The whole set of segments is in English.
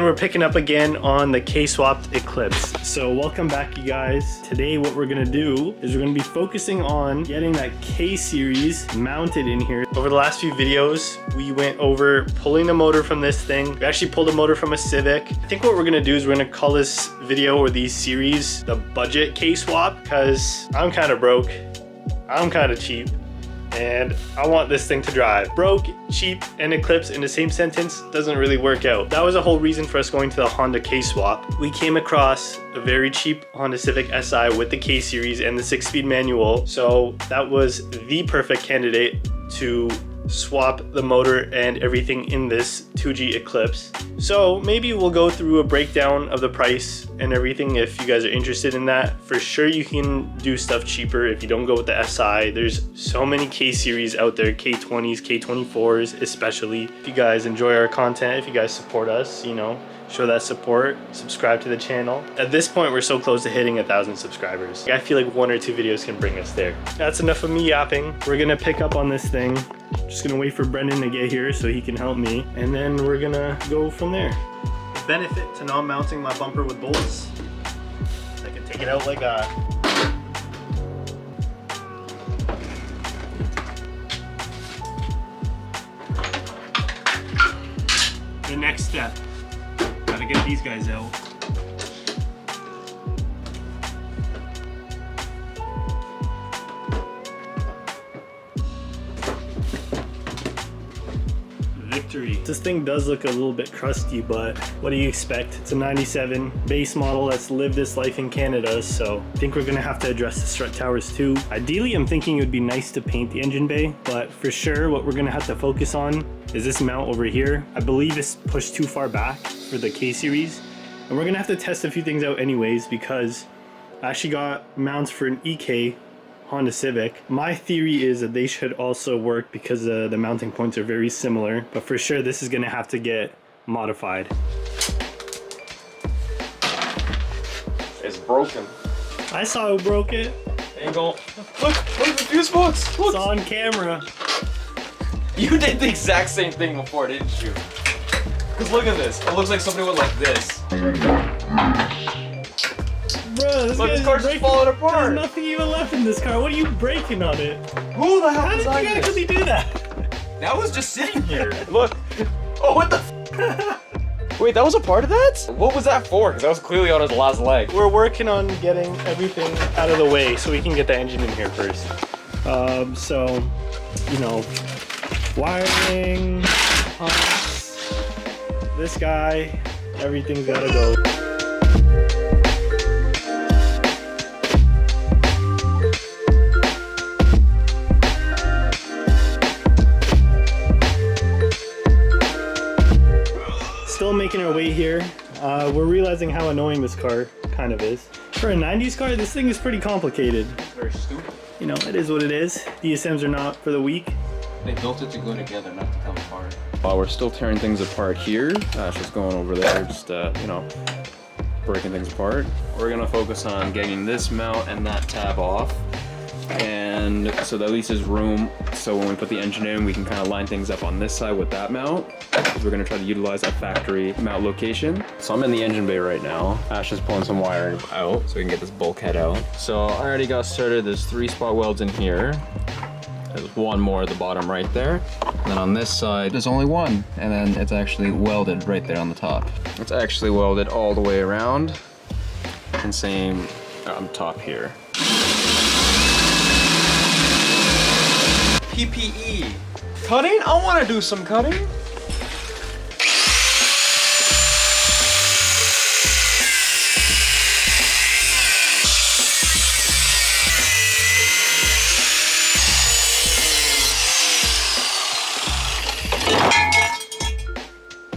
we're picking up again on the K-swapped Eclipse. So welcome back, you guys. Today what we're gonna do is we're gonna be focusing on getting that K-series mounted in here. Over the last few videos, we went over pulling the motor from this thing. We actually pulled the motor from a Civic. I think what we're gonna do is we're gonna call this video or these series the budget K-swap, because I'm kind of broke, I'm kind of cheap, and I want this thing to drive. Broke, cheap, and Eclipse in the same sentence doesn't really work out. That was a whole reason for us going to the Honda K-swap. We came across a very cheap Honda Civic Si with the K-series and the 6-speed manual, so that was the perfect candidate to swap the motor and everything in this 2G Eclipse. So maybe we'll go through a breakdown of the price and everything if you guys are interested in that. For sure you can do stuff cheaper if you don't go with the SI. There's so many K-series out there, K20s, K24s especially. If you guys enjoy our content, if you guys support us, you know, show that support, subscribe to the channel. At this point, we're so close to hitting 1,000 subscribers. I feel like 1 or 2 videos can bring us there. That's enough of me yapping. We're gonna pick up on this thing. Just gonna wait for Brendan to get here so he can help me, and then we're gonna go from there. The benefit to not mounting my bumper with bolts, I can take it out like that. The next step, gotta get these guys out. Victory. This thing does look a little bit crusty, but what do you expect? It's a 97 base model that's lived this life in Canada, so I think we're gonna have to address the strut towers too. Ideally, I'm thinking it would be nice to paint the engine bay, but for sure what we're gonna have to focus on is this mount over here. I believe it's pushed too far back for the K-series, and we're gonna have to test a few things out anyways, because I actually got mounts for an EK Honda Civic. My theory is that they should also work because the mounting points are very similar, but for sure this is gonna have to get modified. It's broken. I saw who broke it. Ain't going. Look at the fuse box. Look. It's on camera. You did the exact same thing before, didn't you? Cause look at this. It looks like somebody went like this. Bro, this car's just falling apart. There's nothing even left in this car. What are you breaking on it? Who the hell How did you designed actually this? do that? That was just sitting here. Look. Oh, what the Wait, that was a part of that? What was that for? Because that was clearly on his last leg. We're working on getting everything out of the way so we can get the engine in here first. So, you know, wiring, pumps, this guy, everything's gotta go. Still making our way here. We're realizing how annoying this car kind of is. For a 90s car, this thing is pretty complicated. Very stupid. You know, it is what it is. DSMs are not for the weak. They built it to go together, not to come apart. While we're still tearing things apart here, just going over there, just, you know, breaking things apart. We're gonna focus on getting this mount and that tab off. And so that at least there's room, so when we put the engine in, we can kind of line things up on this side with that mount. We're gonna try to utilize that factory mount location. So I'm in the engine bay right now. Ash is pulling some wiring out so we can get this bulkhead out. So I already got started. There's 3 spot welds in here. There's 1 more at the bottom right there. And then on this side, there's only 1. And then it's actually welded right there on the top. It's actually welded all the way around. And same on top here. PPE. Cutting? I want to do some cutting.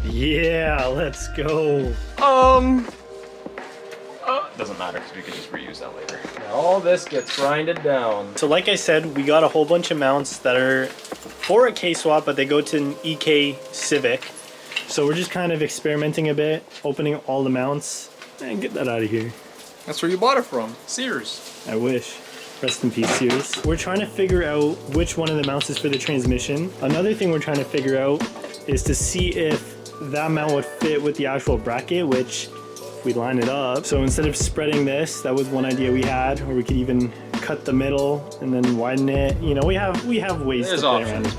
Yeah, let's go. Doesn't matter because we can just reuse that later. Now all this gets grinded down. So like I said, we got a whole bunch of mounts that are for a K-swap, but they go to an EK Civic. So we're just kind of experimenting a bit, opening all the mounts, and get that out of here. That's where you bought it from, Sears. I wish. Rest in peace, Sears. We're trying to figure out which one of the mounts is for the transmission. Another thing we're trying to figure out is to see if that mount would fit with the actual bracket, which if we line it up. So instead of spreading this, that was one idea we had, or we could even cut the middle and then widen it. You know, we have ways to play around it.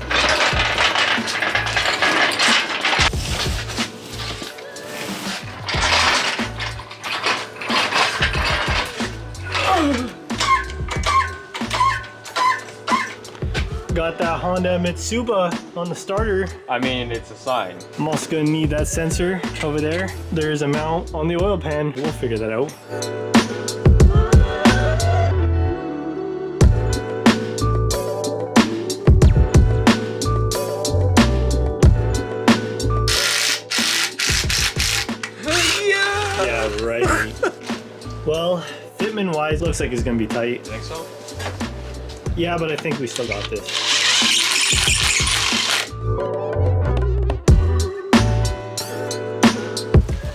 Got that Honda Mitsubishi on the starter. I mean, it's a sign. I'm also gonna need that sensor over there. There's a mount on the oil pan. We'll figure that out. Yeah, right. Well, fitment wise, looks like it's gonna be tight. You think so? Yeah, but I think we still got this.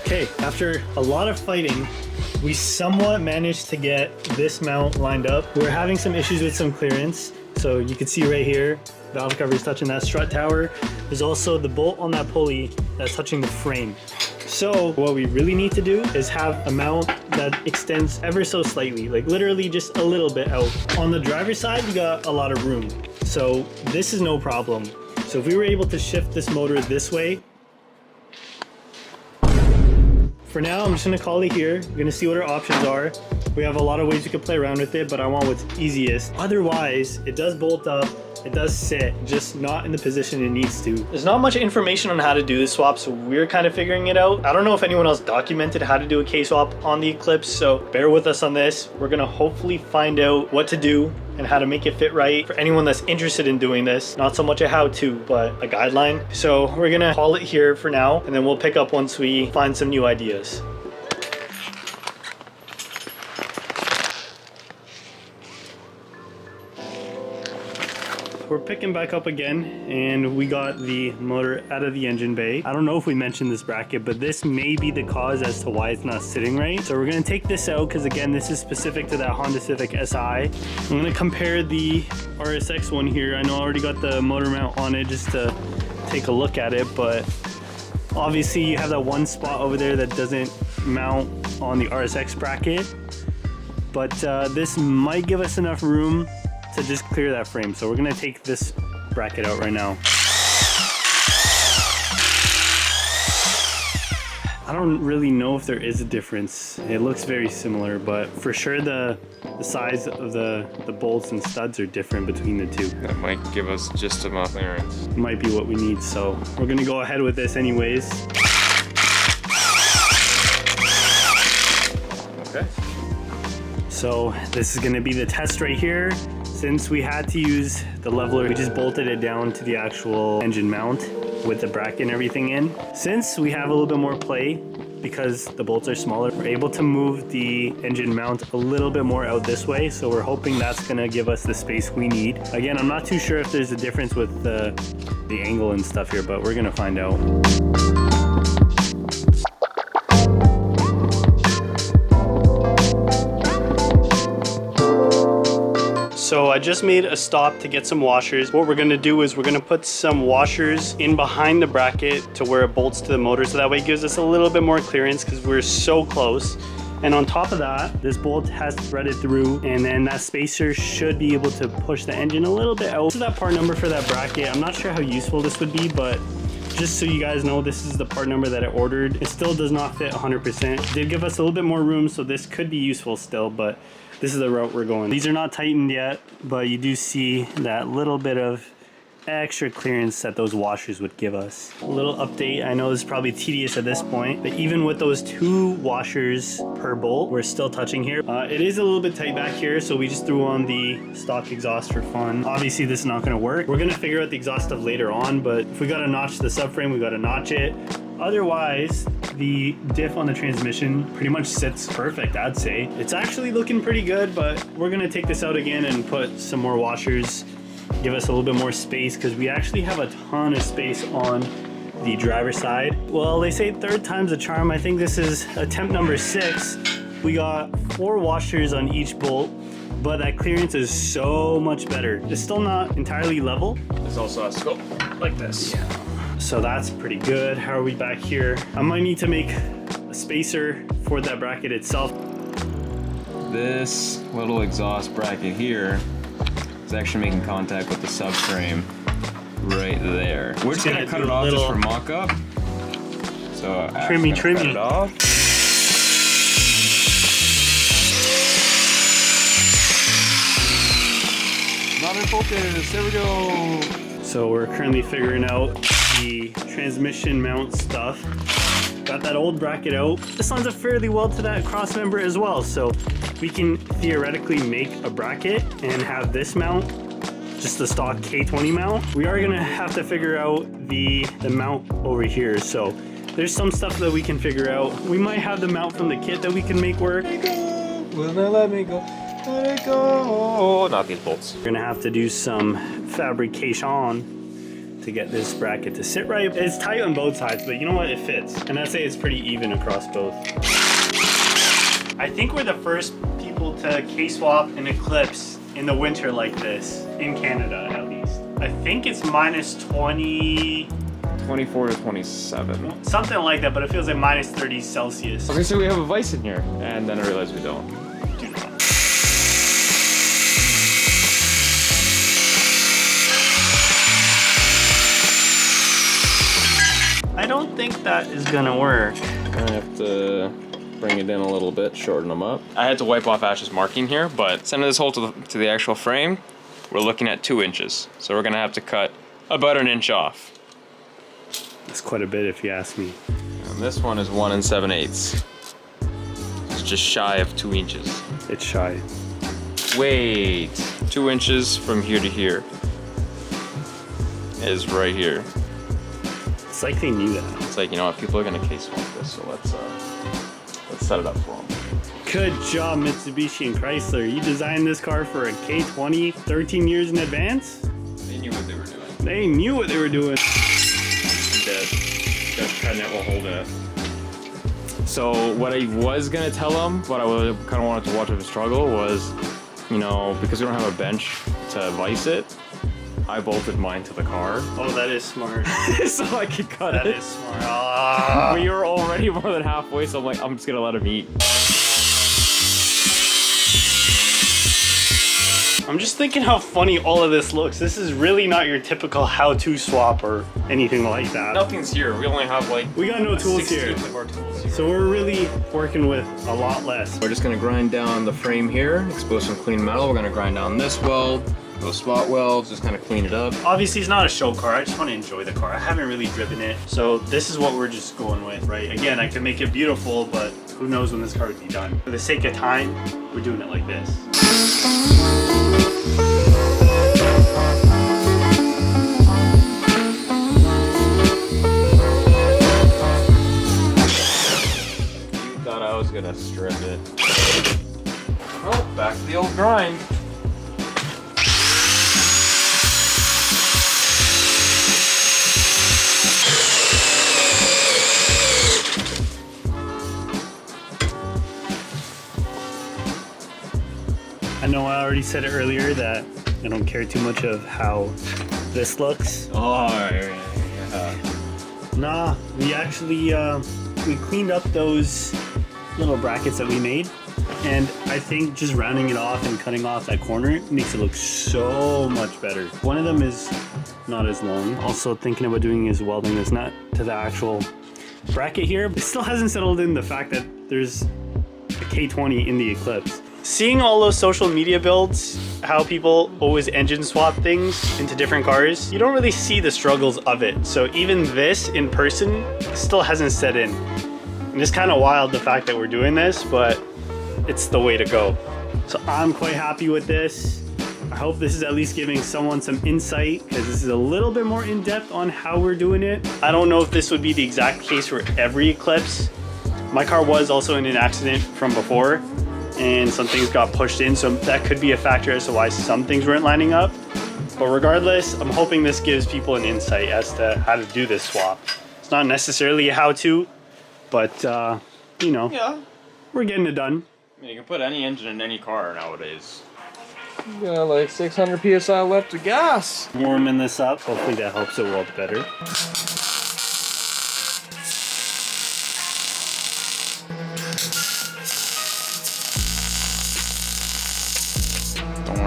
Okay, after a lot of fighting, we somewhat managed to get this mount lined up. We're having some issues with some clearance. So you can see right here, valve cover is touching that strut tower. There's also the bolt on that pulley that's touching the frame. So what we really need to do is have a mount that extends ever so slightly, like literally just a little bit out. On the driver's side, we got a lot of room. So this is no problem. So if we were able to shift this motor this way, for now, I'm just gonna call it here. We're gonna see what our options are. We have a lot of ways we could play around with it, but I want what's easiest. Otherwise, it does bolt up, it does sit, just not in the position it needs to. There's not much information on how to do this swap, so we're kind of figuring it out. I don't know if anyone else documented how to do a K-swap on the Eclipse, so bear with us on this. We're gonna hopefully find out what to do and how to make it fit right for anyone that's interested in doing this. Not so much a how-to, but a guideline. So we're gonna call it here for now, and then we'll pick up once we find some new ideas. We're picking back up again, and we got the motor out of the engine bay. I don't know if we mentioned this bracket, but this may be the cause as to why it's not sitting right. So we're gonna take this out, because again, this is specific to that Honda Civic Si. I'm gonna compare the RSX one here. I know I already got the motor mount on it just to take a look at it, but obviously you have that one spot over there that doesn't mount on the RSX bracket. But this might give us enough room to just clear that frame. So we're gonna take this bracket out right now. I don't really know if there is a difference. It looks very similar, but for sure the size of the bolts and studs are different between the two. That might give us just enough clearance. Might be what we need, so we're gonna go ahead with this anyways. Okay. So this is gonna be the test right here. Since we had to use the leveler, we just bolted it down to the actual engine mount with the bracket and everything in. Since we have a little bit more play, because the bolts are smaller, we're able to move the engine mount a little bit more out this way. So we're hoping that's gonna give us the space we need. Again, I'm not too sure if there's a difference with the angle and stuff here, but we're gonna find out. So I just made a stop to get some washers. What we're gonna do is we're gonna put some washers in behind the bracket to where it bolts to the motor, so that way it gives us a little bit more clearance because we're so close. And on top of that, this bolt has threaded through, and then that spacer should be able to push the engine a little bit out. This is that part number for that bracket. I'm not sure how useful this would be, but just so you guys know, this is the part number that I ordered. It still does not fit 100%. It did give us a little bit more room, so this could be useful still, but this is the route we're going. These are not tightened yet, but you do see that little bit of extra clearance that those washers would give us. A little update, I know this is probably tedious at this point, but even with those 2 washers per bolt, we're still touching here. It is a little bit tight back here, so we just threw on the stock exhaust for fun. Obviously this is not gonna work. We're gonna figure out the exhaust stuff later on, but if we gotta notch the subframe, we gotta notch it. Otherwise, the diff on the transmission pretty much sits perfect, I'd say. It's actually looking pretty good, but we're gonna take this out again and put some more washers, give us a little bit more space, because we actually have a ton of space on the driver's side. Well, they say 3rd time's a charm. I think this is attempt number 6. We got 4 washers on each bolt, but that clearance is so much better. It's still not entirely level. This also has to go like this. Yeah. So that's pretty good. How are we back here? I might need to make a spacer for that bracket itself. This little exhaust bracket here is actually making contact with the subframe right there. We're just gonna cut it off just for mock-up. So trimmy. Cut it off. Not in focus. There we go. So we're currently figuring out the transmission mount stuff. Got that old bracket out. This lines up fairly well to that cross member as well. So we can theoretically make a bracket and have this mount, just the stock K20 mount. We are gonna have to figure out the mount over here. So there's some stuff that we can figure out. We might have the mount from the kit that we can make work. Will not let me go. Let it go. Not these bolts. We're gonna have to do some fabrication to get this bracket to sit right. It's tight on both sides, but you know what? It fits. And I'd say it's pretty even across both. I think we're the first people to K-swap an Eclipse in the winter like this, in Canada at least. I think it's minus 20... 24 to 27. Something like that, but it feels like minus 30 Celsius. Okay, so we have a vise in here, and then I realized we don't. Do not. I don't think that is gonna work. I have to bring it in a little bit, shorten them up. I had to wipe off Ash's marking here, but sending this hole to the actual frame, we're looking at 2 inches. So we're gonna have to cut about 1 inch off. That's quite a bit if you ask me. And this one is 1 7/8. It's just shy of 2 inches. It's shy. Wait, 2 inches from here to here is right here. It's like they knew that. It's like, you know what, people are gonna K-swap this, so let's set it up for them. Good job, Mitsubishi and Chrysler. You designed this car for a K20 13 years in advance? They knew what they were doing. They knew what they were doing. Got cutting it while holding it. So what I was gonna tell them, but I kind of wanted to watch them struggle was, you know, because we don't have a bench to vise it, I bolted mine to the car. Oh, that is smart. So I could cut That it. is smart. Ah. But you were already more than halfway, so I'm like, I'm just gonna let him eat. I'm just thinking how funny all of this looks. This is really not your typical how-to swap or anything like that. Nothing's here. We only have like... We got no tools here. Of our tools here. So we're really working with a lot less. We're just gonna grind down the frame here, expose some clean metal. We're gonna grind down this weld, those spot welds, just kind of clean it up. Obviously, it's not a show car. I just want to enjoy the car. I haven't really driven it. So this is what we're just going with, right? Again, I could make it beautiful, but who knows when this car would be done. For the sake of time, we're doing it like this. Thought I was gonna strip it. Oh, back to the old grind. I know I already said it earlier that I don't care too much of how this looks. Oh, yeah. Nah, we actually we cleaned up those little brackets that we made, and I think just rounding it off and cutting off that corner makes it look so much better. One of them is not as long. Also thinking about doing is welding this nut to the actual bracket here. It still hasn't settled in the fact that there's a K20 in the Eclipse. Seeing all those social media builds, how people always engine swap things into different cars, you don't really see the struggles of it. So even this in person still hasn't set in. And it's kind of wild the fact that we're doing this, but it's the way to go. So I'm quite happy with this. I hope this is at least giving someone some insight, because this is a little bit more in depth on how we're doing it. I don't know if this would be the exact case for every Eclipse. My car was also in an accident from before, and some things got pushed in, so that could be a factor as to why some things weren't lining up. But regardless, I'm hoping this gives people an insight as to how to do this swap. It's not necessarily a how-to, but you know, Yeah. we're getting it done. I mean, you can put any engine in any car nowadays. You got like 600 PSI left of gas. Warming this up, hopefully that helps it weld better.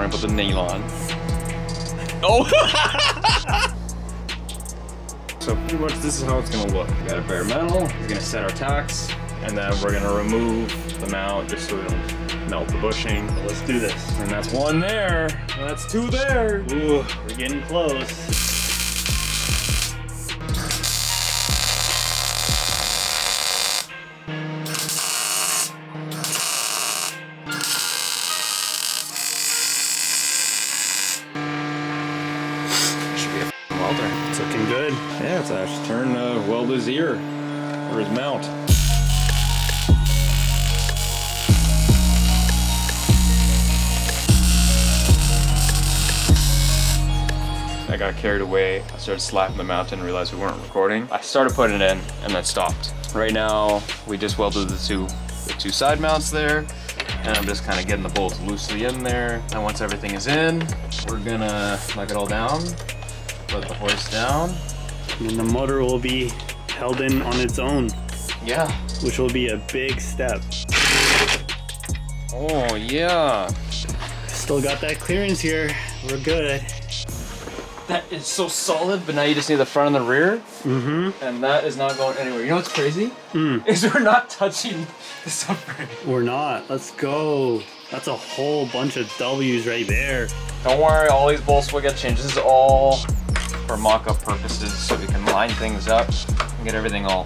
we're gonna put the nylon. Oh! So pretty much this is how it's gonna look. We got a bare metal, we're gonna set our tacks, and then we're gonna remove the mount just so we don't melt the bushing. Let's do this. And that's one there, and that's two there. Ooh, we're getting close. It's looking good. Yeah, it's actually turned weld his ear, or his mount. I got carried away. I started slapping the mount and realized we weren't recording. I started putting it in and then stopped. Right now, we just welded the two side mounts there, and I'm just kind of getting the bolts loosely in there. And once everything is in, we're gonna knock it all down. Put the hoist down. And then the motor will be held in on its own. Yeah. Which will be a big step. Oh, yeah. Still got that clearance here. We're good. That is so solid, but now you just need the front and the rear. Mm-hmm. And that is not going anywhere. You know what's crazy? Is we're not touching the subframe. We're not. Let's go. That's a whole bunch of W's right there. Don't worry, all these bolts will get changed. This is all for mock-up purposes, so we can line things up and get everything all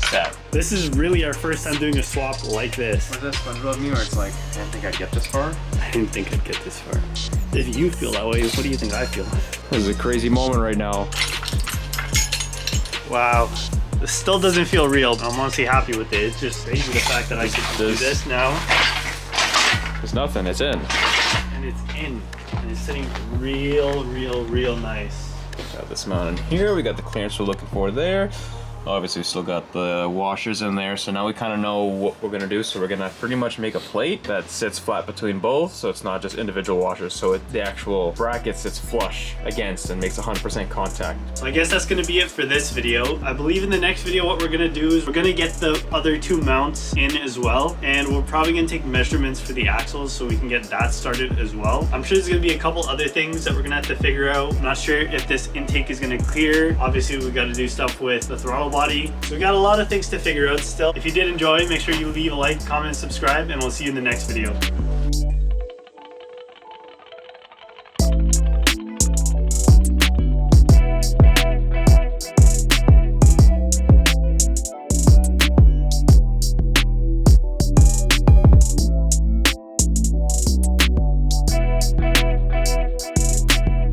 set. This is really our first time doing a swap like this. Was that SpongeBob me, where it's like, I didn't think I'd get this far? I didn't think I'd get this far. If you feel that way, what do you think I feel? This is a crazy moment right now. Wow. This still doesn't feel real. I'm honestly happy with it. It's just crazy the fact that I can do this now. There's nothing, it's in. And it's in. And it's sitting real nice. Got this mount in here, we got the clearance we're looking for there. Obviously we still got the washers in there, so now we kind of know what we're gonna do. So we're gonna pretty much make a plate that sits flat between both, so it's not just individual washers, so the actual bracket sits flush against and makes 100% contact. I guess that's gonna be it for this video. I believe in the next video what we're gonna do is we're gonna get the other two mounts in as well, and we're probably gonna take measurements for the axles so we can get that started as well. I'm sure there's gonna be a couple other things that we're gonna have to figure out. I'm not sure if this intake is gonna clear. Obviously we gotta do stuff with the throttle body. So we got a lot of things to figure out still. If you did enjoy, make sure you leave a like, comment, and subscribe, and we'll see you in the next video.